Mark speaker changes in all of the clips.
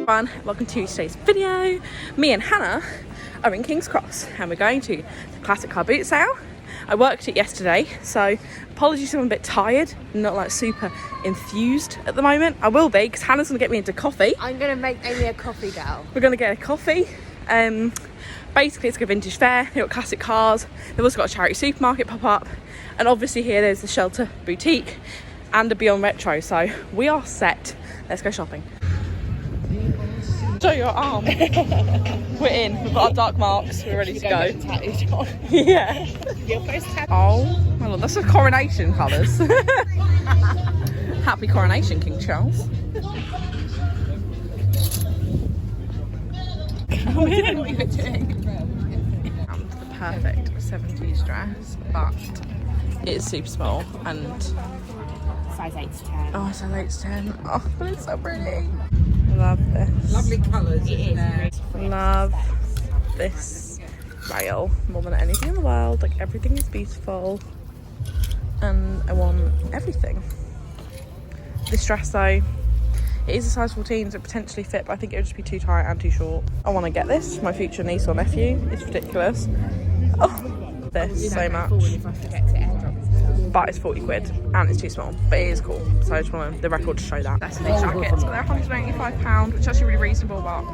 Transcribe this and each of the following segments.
Speaker 1: everyone, welcome to today's video. Me and Hannah are in King's Cross and we're going to the Classic Car Boot Sale. I worked it yesterday, so apologies if I'm a bit tired, not like super enthused at the moment. I will be, because Hannah's going to get me into coffee.
Speaker 2: I'm going to make Amy a coffee girl.
Speaker 1: We're going to get a coffee. Basically it's like a vintage fair. They've got classic cars, they've also got a charity supermarket pop up, and obviously here there's the Shelter Boutique and a Beyond Retro, so we are set. Let's go shopping. Show your arm. We're in. We've got our dark marks. We're ready to go. Yeah.
Speaker 2: Your first tattoo.
Speaker 1: Oh my lord, that's the coronation colours. Happy coronation, King Charles. Come in.
Speaker 2: What you were doing.
Speaker 1: The perfect 70s dress, but it is super small and
Speaker 2: Size 8 to 10.
Speaker 1: oh, size 8 to 10. Oh, but it's so pretty. Love this.
Speaker 3: Lovely colours, isn't it?
Speaker 1: Love this rail more than anything in the world. Like, everything is beautiful and I want everything. This dress though, it is a size 14, so it potentially fit, but I think it would just be too tight and too short. I want to get this for my future niece or nephew. It's ridiculous. Oh, this so much.
Speaker 2: If I forget to airdrop it.
Speaker 1: But it's 40 quid and it's too small, but it is cool, so I just want the record to show that. That's these jackets, but they're £185, which is actually really reasonable, but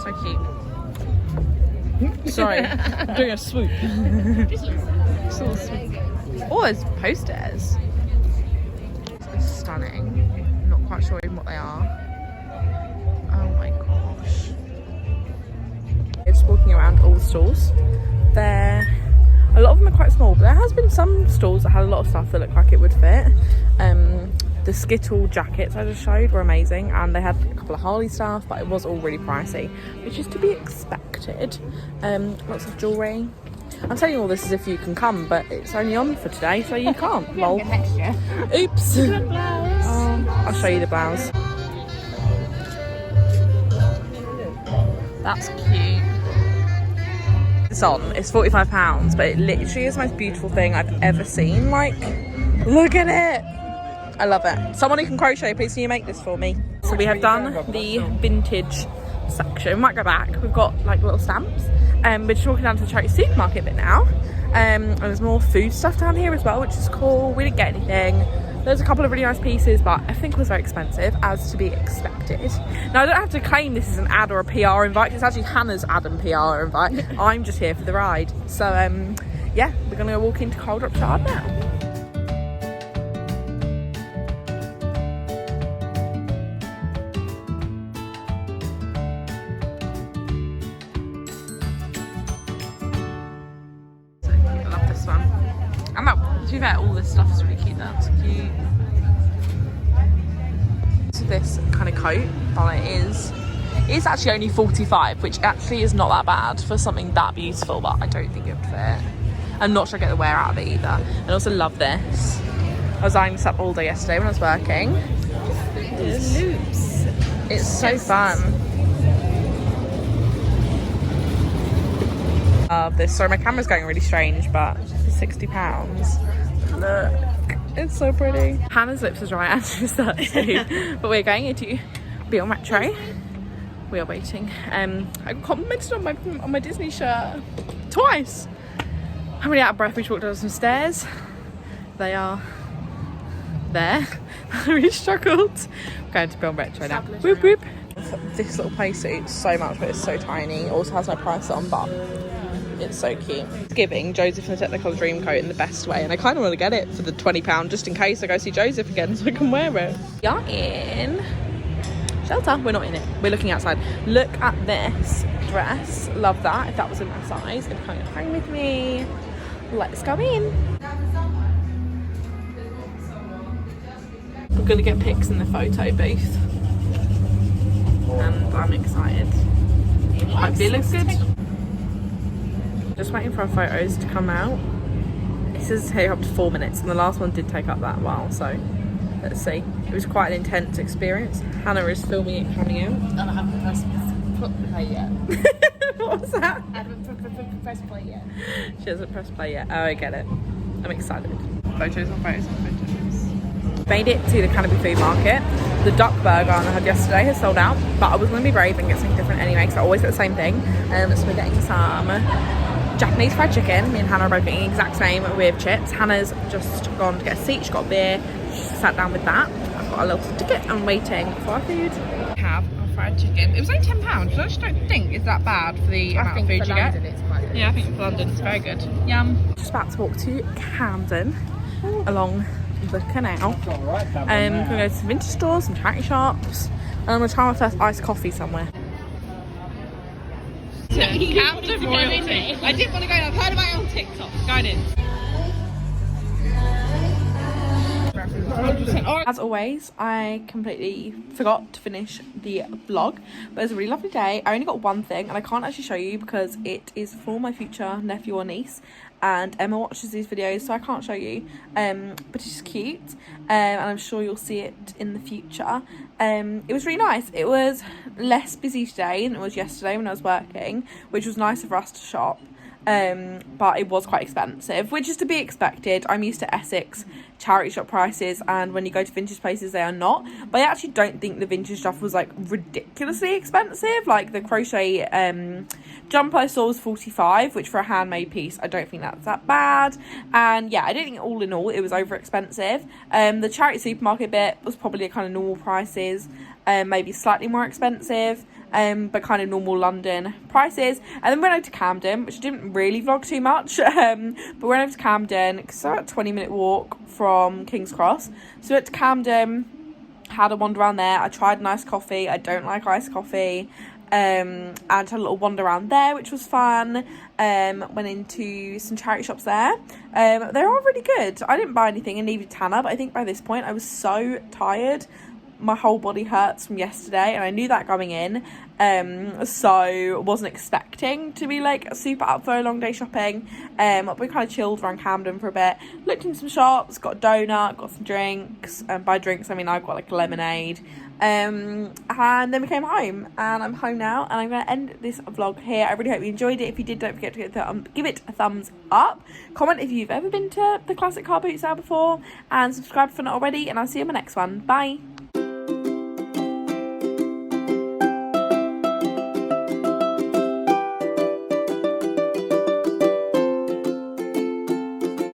Speaker 1: so cute. Sorry, I'm doing a swoop. Oh, there's posters. It's stunning. I'm not quite sure even what they are. Oh my gosh. Just walking around all the stalls. A lot of them are quite small, but there has been some stalls that had a lot of stuff that looked like it would fit. The Skittle jackets I just showed were amazing, and they had a couple of Harley stuff, but it was all really pricey, which is to be expected. Lots of jewellery. I'm telling you all this as if you can come, but it's only on for today, so you can't. Lol.
Speaker 2: Next year.
Speaker 1: Oops. I'll show you the blouse. That's cute. It's on. It's £45, but it literally is the most beautiful thing I've ever seen. Like, look at it. I love it. Someone who can crochet, please can you make this for me? So we have done the vintage section. We might go back. We've got like little stamps. We're just walking down to the charity supermarket bit now. And there's more food stuff down here as well, which is cool. We didn't get anything. There's a couple of really nice pieces, but I think it was very expensive, as to be expected. Now, I don't have to claim this is an ad or a PR invite. It's actually Hannah's ad and PR invite. I'm just here for the ride. So, yeah, we're going to go walk into Coldrop Shard now. So cute. I love this one. And that, to be fair, all this stuff is really cute. That's cute. So this kind of coat, but it's actually only 45, which actually is not that bad for something that beautiful, but I don't think it would fit. I'm not sure I get the wear out of it either. And I also love this. I was eyeing this up all day yesterday when I was working.
Speaker 2: Loops.
Speaker 1: It's so fun. Love this. Sorry, my camera's going really strange, but it's £60. Look. It's so pretty. Hannah's lips are dry and she's thirsty. But we're going into Beyond Retro. We are waiting. I got complimented on my Disney shirt twice. I'm really out of breath. We just walked down some stairs. They are there. I really struggled. We're going to Beyond Retro now. Whoop whoop. This little play suits so much, but it's so tiny. It also has no price on, but it's so cute. It's giving Joseph and the Technicolor dream coat in the best way, and I kind of want to get it for the £20 just in case I go see Joseph again so I can wear it. We are in Shelter. We're not in it. We're looking outside. Look at this dress. Love that. If that was in my size, it'd come home with me. Let's go in. We're going to get pics in the photo booth. And I'm excited. Hopefully it looks good. Just waiting for our photos to come out. It says take up to 4 minutes, and the last one did take up that while, so let's see. It was quite an intense experience. Hannah is filming it coming out.
Speaker 2: And I haven't pressed play yet.
Speaker 1: What was that?
Speaker 2: I haven't pressed play yet.
Speaker 1: She hasn't pressed play yet. Oh, I get it. I'm excited. Photos on photos on photos. Made it to the Canopy Food Market. the duck burger I had yesterday has sold out, but I was going to be brave and get something different anyway because I always get the same thing. So we're getting some Japanese fried chicken. Me and Hannah are both getting the exact same with chips. Hannah's just gone to get a seat. She got a beer. She sat down with that. I've got a little ticket. I'm waiting for our food. We have our fried chicken. It was only £10, which I just don't think is that bad for the amount of food you get.
Speaker 2: It's quite good.
Speaker 1: Yeah, I think for London it's very good. Yum. Just about to walk to Camden along the canal. We're going to go to some vintage stores, some charity shops, and I'm going to try my first iced coffee somewhere. Camden royalty. I didn't want to go in. I've heard about it on TikTok. Going in. As always, I completely forgot to finish the vlog, but it was a really lovely day. I only got one thing and I can't actually show you because it is for my future nephew or niece, and Emma watches these videos, so I can't show you, but it's just cute, and I'm sure you'll see it in the future. It was really nice. It was less busy today than it was yesterday when I was working, which was nicer for us to shop. But it was quite expensive, which is to be expected. I'm used to Essex charity shop prices, and when you go to vintage places they are not, but I actually don't think the vintage stuff was like ridiculously expensive. Like the crochet jumper I saw was £45, which for a handmade piece I don't think that's that bad. And yeah, I don't think all in all it was over expensive. The charity supermarket bit was probably kind of normal prices, maybe slightly more expensive, but kind of normal London prices. And then we went over to Camden, which I didn't really vlog too much, but we went over to Camden because it's about a 20-minute walk from King's Cross. So we went to Camden, had a wander around there. I tried nice coffee. I don't like iced coffee. And had a little wander around there, which was fun. Went into some charity shops there. They're all really good. I didn't buy anything, and neither did Hannah, but I think by this point I was so tired. My whole body hurts from yesterday, and I knew that going in, so wasn't expecting to be like super up for a long day shopping. We kind of chilled around Camden for a bit, looked in some shops, got a donut, got some drinks, and by drinks I mean I've got like a lemonade, and then we came home, and I'm home now, and I'm going to end this vlog here. I really hope you enjoyed it. If you did, don't forget to give it a thumbs up, comment if you've ever been to the Classic Car Boot Sale before, and subscribe if you're not already, and I'll see you in my next one. Bye.